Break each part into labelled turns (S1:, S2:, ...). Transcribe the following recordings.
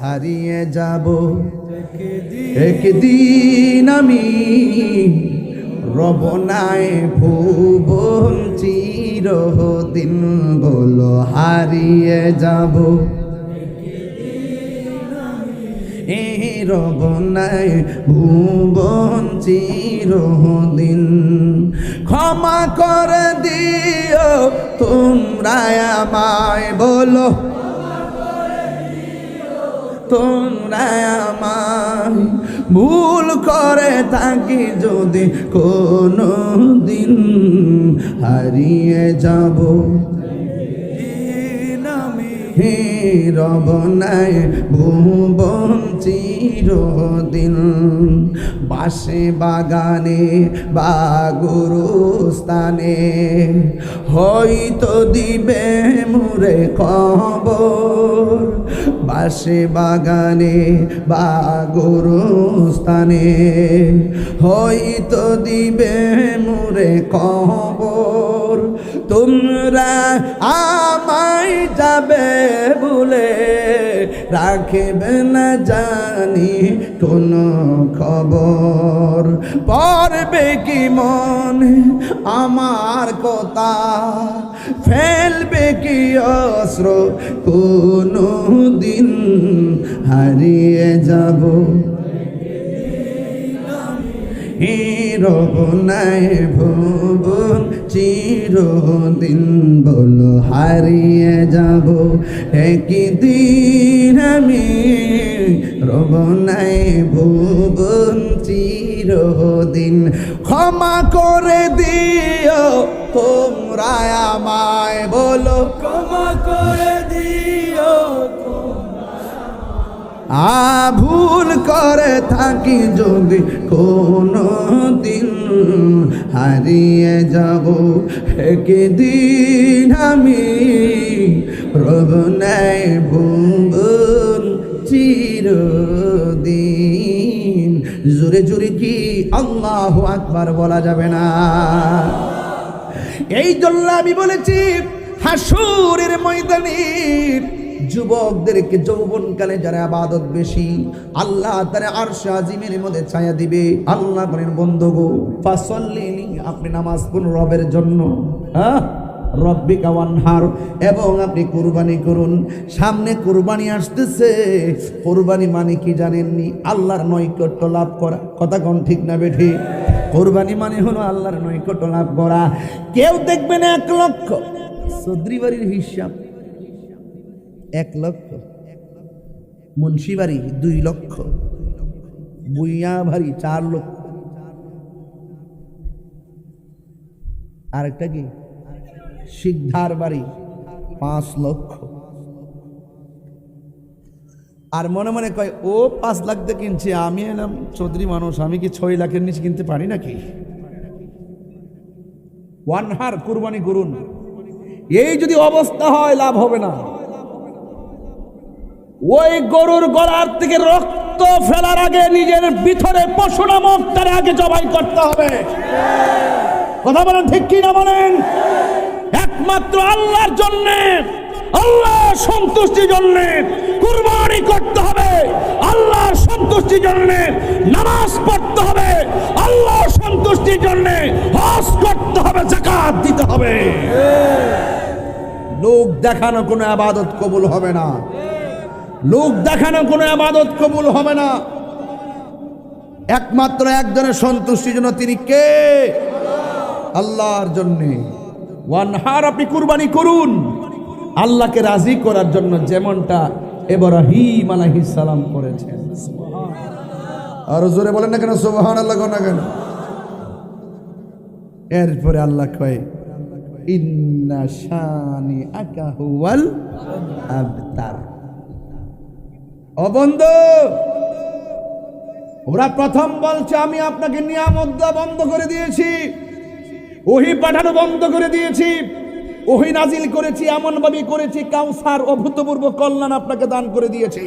S1: হারিয়ে যাব একদিন আমি, রব নাই ভুবন চিরদিন। বলো হারিয়ে যাব রব নাই ভুবন চিরদিন। ক্ষমা করে দিও তোমরা আমায়, বলো তোমরা আমায়। ভুল করে থাকি যদি কোনো দিন, হারিয়ে যাব রব নাই ভুবন চিরদিন। বাসে বাগানে বা গুরুস্থানে হয়তো দিবে মুরে খবর। বাসে বাগানে বা গুরুস্থানে হয়তো দিবে মুরে খবর। তোমরা আমায় যাবে বলে রাখবে না জানি কোন খবর। পড়বে কি মনে আমার কথা, ফেলবে কি অস্ত্র কোনো দিন, হারিয়ে যাব রব নাই ভুবন চিরদিন। বলো হারিয়ে যাব একদিন আমি, রব নাই ভুবন চিরদিন। ক্ষমা করে দিও তোমরা আমায়, বলো
S2: ক্ষমা করে দিও।
S1: ভুল করে থাকি যদি কোনো দিন, হারিয়ে যাব একদিন আমি, রব নাই ভুবন চিরদিন। জোরে জোরে কি আল্লাহু আকবার বলা যাবে না? এই জন্য আমি বলেছি হাসুরের ময়দানে যুবকদেরকে যৌবনকালে যারা ইবাদত বেশি, আল্লাহ তাআলা আরশে আজিমের মধ্যে ছায়া দিবে। আল্লাহ বলেন বন্ধু গো ফাসাল্লিনি, আপনি নামাজ পড়ুন রবের জন্য, রব্বিকা ওয়ানহার, এবং আপনি কুরবানি করুন। সামনে কুরবানি আসতেছে। কুরবানি মানে কি জানেননি? আল্লাহর নৈকট্য লাভ করা। কথা কোন ঠিক না বেঠি? কুরবানি মানে হলো আল্লাহর নৈকট্য লাভ করা। কেউ দেখবেন 1 লক্ষ, চৌধুরী বাড়ির হিসাব 1 লক্ষ, মুন্সি বাড়ি 2 লক্ষ, বুইয়া বাড়ি 4 লক্ষ, আরেকটা কি শিকদার বাড়ি 5 লক্ষ। আর মনে মনে কয় ও 5 লাখ দিয়ে কিনছে, আমি এলাম চৌধুরী মানুষ, আমি কি 6 লাখের নিচে কিনতে পারি নাকি? ওয়ানহার, কুরবানি করুন। এই যদি অবস্থা হয় লাভ হবে না। ওই গরুর গলার থেকে রক্ত ফেলার আগে নিজের ভিতরে পশু নামক তার আগে জবাই করতে হবে। কথা বলেন ঠিক কি না বলেন? একমাত্র আল্লাহর জন্য, আল্লাহর সন্তুষ্টির জন্য কুরবানি করতে হবে। আল্লাহর সন্তুষ্টির জন্য নামাজ পড়তে হবে। আল্লাহর সন্তুষ্টির জন্য হজ করতে হবে, যাকাত দিতে হবে। লোক দেখানো কোনো ইবাদত কবুল হবে না। লোক দেখানো কোনো ইবাদত কবুল হবে না। একমাত্র একজনের সন্তুষ্টির জন্য, তিনি কে? আল্লাহর জন্য। ওয়ানহার, আপনি কুরবানি করুন আল্লাহকে রাজি করার জন্য, যেমনটা ইব্রাহিম আলাইহিস সালাম করেছেন। আর জোরে বলেন না কেন সুবহানাল্লাহ, না কেন? এরপরে আল্লাহ কয় ইন্না শানিআকা হুয়াল আবতার। ও বন্ধু, ওরা প্রথম বলছে আমি আপনাকে নিয়ামত দেওয়া বন্ধ করে দিয়েছি, ওহী পাঠানো বন্ধ করে দিয়েছি, ওহী নাজিল করেছি, এমন ভাবে করেছি কাউসার অভূতপূর্ব কল্যাণ আপনাকে দান করে দিয়েছি।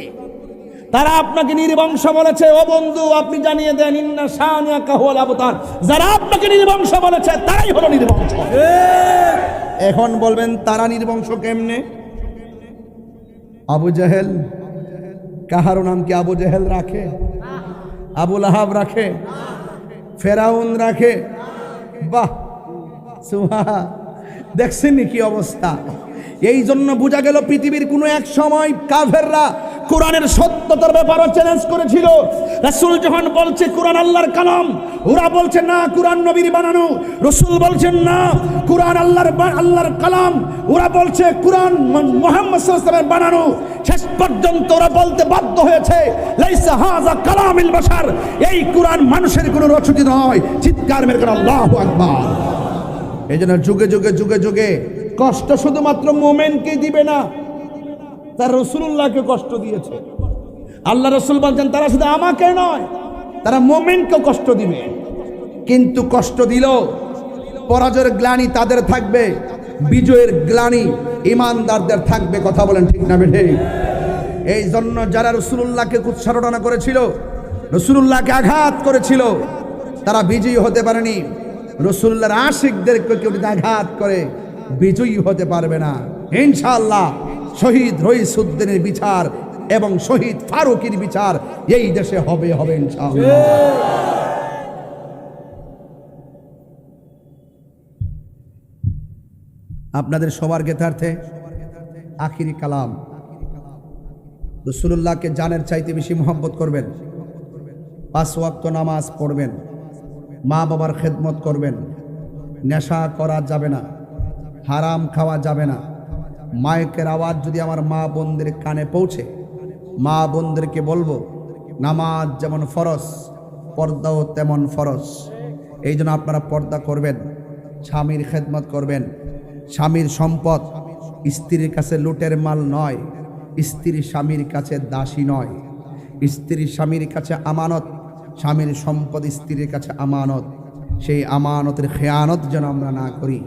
S1: তারা আপনাকে নির্বংশ বলেছে। ও বন্ধু, আপনি জানিয়ে দেন ইন্না শানিআকা হুয়াল আবতার। যারা আপনাকে নির্বংশ বলেছে তারাই হলো নির্বংশ। এখন বলবেন তারা নির্বংশ কেমনে? আবু জাহেল কাহারও নাম কি আবু জেহেল রাখে, আবু লাহাব রাখে, ফেরাউন রাখে? বাহ সুবহান, দেখছেন কি অবস্থা? এই জন্য বোঝা গেল পৃথিবীর কোনো এক সময় কাফেররা কোরআনের সত্যতার ব্যাপারে চ্যালেঞ্জ করেছিল। রাসূল যখন বলছে কোরআন আল্লাহর কালাম, ওরা বলছে না কোরআন নবীর বানানো। রাসূল বলছেন না কোরআন আল্লাহর কালাম, ওরা বলছে কোরআন মুহাম্মদ সাল্লাল্লাহু আলাইহি ওয়াসাল্লামের বানানো। শেষ পর্যন্ত ওরা বলতে বাধ্য হয়েছে লাইসা হাযা কালামিল বাশার, এই কোরআন মানুষের কোনো রচিত নয়। চিৎকার মেরে করে আল্লাহু আকবার। এই জন্য যুগে যুগে যুগে যুগে কষ্ট শুধুমাত্র মোমেনকে দিবে না, তার রাসূলুল্লাহকে কষ্ট দিয়েছে। আল্লাহ রাসূল বলছেন তারা শুধু আমাকে নয়, তারা মোমেনকে কষ্ট দিবে। কিন্তু কষ্ট দিল, পরাজয়ের গ্লানি তাদের থাকবে, বিজয়ের গ্লানি ঈমানদারদের থাকবে। কথা বলেন ঠিক না বেঠিক? এই জন্য যারা রাসূলুল্লাহকে কুৎসারণা করেছিল, রাসূলুল্লাহকে আঘাত করেছিল, তারা বিজয়ী হতে পারেনি। রাসূলুল্লাহর আশিকদেরকে কেউ যদি আঘাত করে বিজয়ী হতে পারবে না। ইনশাআল্লাহ শহীদ রইসুদ্দিনের বিচার এবং শহীদ ফারুকের বিচার এই দেশে হবে হবে ইনশাআল্লাহ। আপনাদের সবার জ্ঞাতার্থে আখিরি কালাম, রাসূলুল্লাহকে জানের চাইতে বেশি মহব্বত করবেন, 5 ওয়াক্ত নামাজ পড়বেন, মা বাবার খেদমত করবেন, নেশা করা যাবে না, হারাম খাওয়া যাবে না। মাইকের আওয়াজ যদি আমার মা বোনদের কানে পৌঁছে, মা বোনদেরকে বলবো নামাজ যেমন ফরজ, পর্দাও তেমন ফরজ। এই জন্য আপনারা পর্দা করবেন, স্বামীর খেদমত করবেন। স্বামীর সম্পদ স্ত্রীর কাছে লুটের মাল নয়, স্ত্রী স্বামীর কাছে দাসী নয়। স্ত্রী স্বামীর কাছে আমানত, স্বামীর সম্পদ স্ত্রীর কাছে আমানত। সেই আমানতের খেয়ানত যেন আমরা না করি।